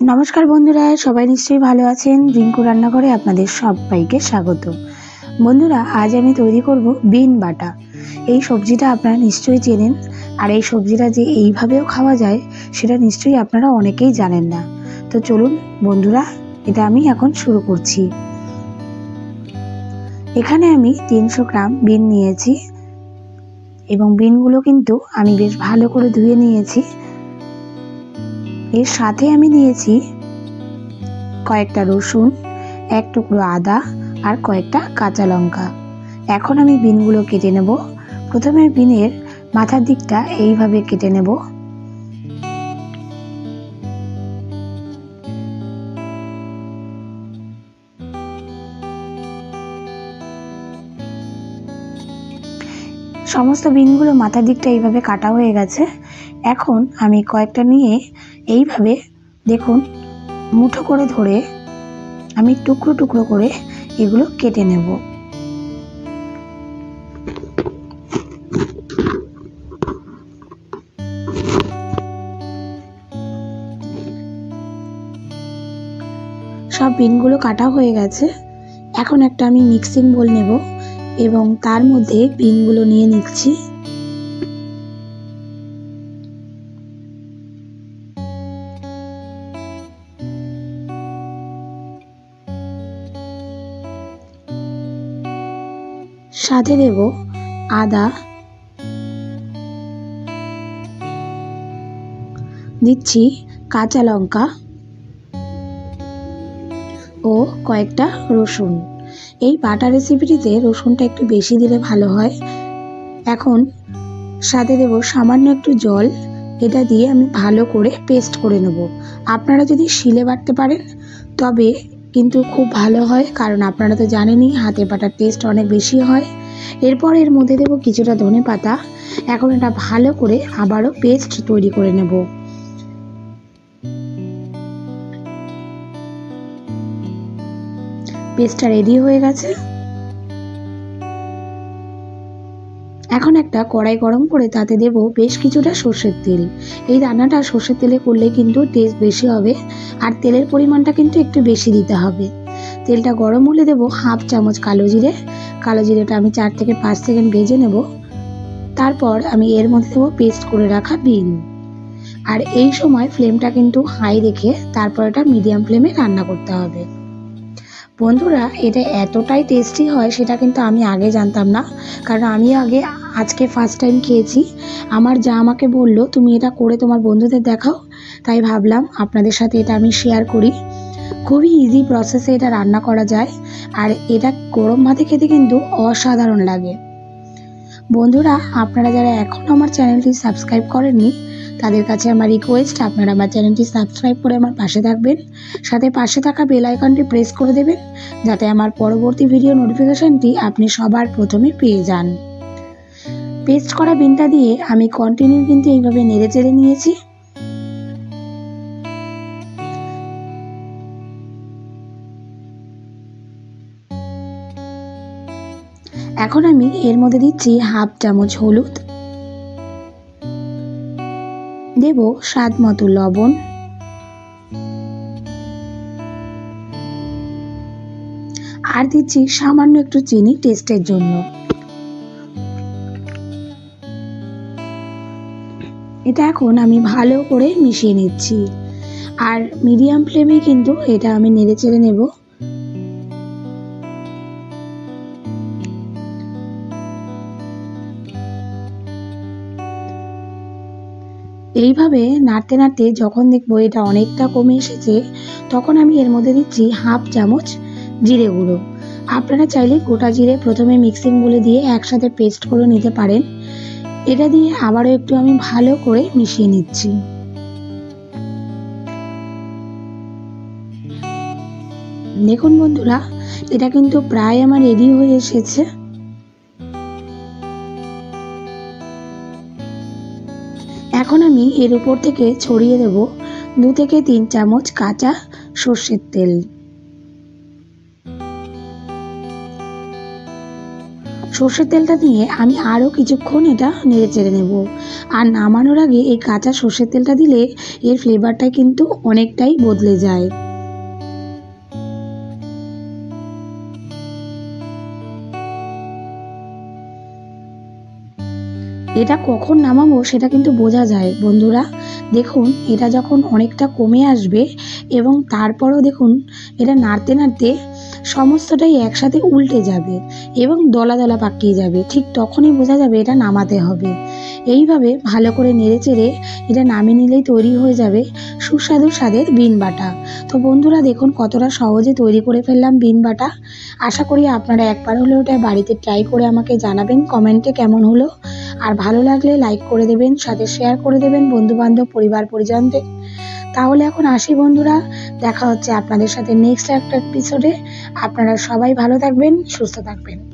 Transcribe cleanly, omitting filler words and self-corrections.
নমস্কার বন্ধুরা, সবাই নিশ্চয়ই ভালো আছেন। রিঙ্কু রান্নাঘরে আপনাদের সবাইকে স্বাগত। বন্ধুরা, আজ আমি তৈরি করব বিন বাটা। এই সবজিটা আপনারা নিশ্চয়ই চেনেন, আর এই সবজিটা যে এইভাবেও খাওয়া যায় সেটা নিশ্চয়ই আপনারা অনেকেই জানেন না। তো চলুন বন্ধুরা, এটা আমি এখন শুরু করছি। এখানে আমি 300 গ্রাম বিন নিয়েছি এবং বিনগুলো কিন্তু আমি বেশ ভালো করে ধুয়ে নিয়েছি। এর সাথে আমি নিয়েছি কয়েকটা রসুন, এক টুকরো আদা আর কয়েকটা কাঁচা লঙ্কা। এখন আমি বিনগুলো কেটে নেব। প্রথমে বিনের মাথার দিকটা এইভাবে কেটে নেব। সমস্ত বিনগুলো মাথার দিকটা এইভাবে কাটা হয়ে গেছে। এখন আমি কয়েকটা নিয়ে এইভাবে দেখুন মুঠো করে ধরে আমি টুকরো টুকরো করে এগুলো কেটে নেব। সব বিনগুলো কাটা হয়ে গেছে। এখন একটা আমি মিক্সিং বোল নেব এবং তার মধ্যে বিনগুলো নিয়ে নিচ্ছি। সাথে দেব আদা, দিচ্ছি কাঁচা লঙ্কা ও কয়েকটা রসুন। এই বাটা রেসিপিটিতে রসুনটা একটু বেশি দিলে ভালো হয়। এখন সাথে দেব সামান্য একটু জল। এটা দিয়ে আমি ভালো করে পেস্ট করে নেব। আপনারা যদি শিলে বাটতে পারেন তবে কিন্তু খুব ভালো হয়, কারণ আপনারা তো জানেনই হাতে বাটার টেস্ট অনেক বেশি হয়। এরপর এর মধ্যে দেব কিছুটা ধনেপাতা। এখন এটা ভালো করে আবারও পেস্ট তৈরি করে নেব। পেস্টটা রেডি হয়ে গেছে। এখন একটা কড়াই গরম করে তাতে দেব বেশ কিছুটা সর্ষের তেল। এই রান্নাটা সর্ষের তেলে করলে কিন্তু টেস্ট বেশি হবে, আর তেলের পরিমাণটা কিন্তু একটু বেশি দিতে হবে। তেলটা গরম হলে দেব হাফ চামচ কালো জিরে। কালো জিরেটা আমি 4 থেকে 5 সেকেন্ড ভেজে নেব। তারপর আমি এর মধ্যে দেবো পেস্ট করে রাখা বিন। আর এই সময় ফ্লেমটা কিন্তু হাই রেখে তারপর এটা মিডিয়াম ফ্লেমে রান্না করতে হবে। বন্ধুরা, এটা এতটাই টেস্টি হয় সেটা কিন্তু আমি আগে জানতাম না, কারণ আমি আজকে ফার্স্ট টাইম খেয়েছি। আমার যা আমাকে বলল তুমি এটা করে তোমার বন্ধুদের দেখাও, তাই ভাবলাম আপনাদের সাথে এটা আমি শেয়ার করি। খুবই ইজি প্রসেসে এটা রান্না করা যায়, আর এটা গরম ভাতে খেতে কিন্তু অসাধারণ লাগে। বন্ধুরা, আপনারা যারা এখনও আমার চ্যানেলটি সাবস্ক্রাইব করেননি তাদের কাছে আমার রিকোয়েস্ট, আপনারা আমার চ্যানেলটি সাবস্ক্রাইব করে আমার পাশে থাকবেন। সাথে পাশে থাকা বেল আইকনটি প্রেস করে দেবেন, যাতে আমার পরবর্তী ভিডিও নোটিফিকেশনটি আপনি সবার প্রথমে পেয়ে যান। পেস্ট করা বিনটা দিয়ে আমি কন্টিনিউ কিন্তু এইভাবে নেড়ে চেড়ে নিয়েছি। এখন আমি এর মধ্যে দিচ্ছি হাফ চামচ হলুদ, দেব স্বাদ মতো লবণ, আর দিচ্ছি সামান্য একটু চিনি টেস্টের জন্য। এটা এখন আমি ভালো করে মিশিয়ে নিচ্ছি, আর মিডিয়াম ফ্লেমে কিন্তু এটা আমি নেড়ে চেড়ে নেব। এইভাবে নাড়তে নাড়তে যখন দেখবো এটা অনেকটা কমে এসেছে, তখন আমি এর মধ্যে দিচ্ছি হাফ চামচ জিরে গুঁড়ো। আপনারা চাইলে গোটা জিরে প্রথমে মিক্সিং বলে দিয়ে একসাথে পেস্ট করে নিতে পারেন। এটা দিয়ে আবারও একটু আমি ভালো করে মিশিয়ে নিচ্ছি। দেখুন বন্ধুরা, এটা কিন্তু প্রায় আমার রেডি হয়ে এসেছে। এখন আমি এর উপর থেকে ছড়িয়ে দেব 2 থেকে 3 চামচ কাঁচা সর্ষের তেল। সর্ষের তেলটা দিয়ে আমি আরও কিছুক্ষণ এটা নেড়ে চেড়ে নেব। আর নামানোর আগে এই কাঁচা সর্ষের তেলটা দিলে এর ফ্লেভারটা কিন্তু অনেকটাই বদলে যায়। এটা কখন নামাবো সেটা কিন্তু বোঝা যায় বন্ধুরা। দেখুন এটা যখন অনেকটা কমে আসবে এবং তারপরও দেখুন এটা নাড়তে নাড়তে সমস্তটাই একসাথে উল্টে যাবে এবং দলা দলা পাকিয়ে যাবে, ঠিক তখনই বোঝা যাবে এটা নামাতে হবে। এইভাবে ভালো করে নেড়ে চেড়ে এটা নামিয়ে নিলেই তৈরি হয়ে যাবে সুস্বাদু স্বাদের বিন বাটা। তো বন্ধুরা দেখুন কতটা সহজে তৈরি করে ফেললাম বিন বাটা। আশা করি আপনারা একবার হলেও এটা বাড়িতে ট্রাই করে আমাকে জানাবেন কমেন্টে কেমন হলো। আর ভালো লাগলে লাইক করে দেবেন, সাথে শেয়ার করে দেবেন বন্ধুবান্ধব পরিবার পরিজনদের। তাহলে এখন আসি বন্ধুরা, দেখা হচ্ছে আপনাদের সাথে নেক্সট একটা এপিসোডে। আপনারা সবাই ভালো থাকবেন, সুস্থ থাকবেন।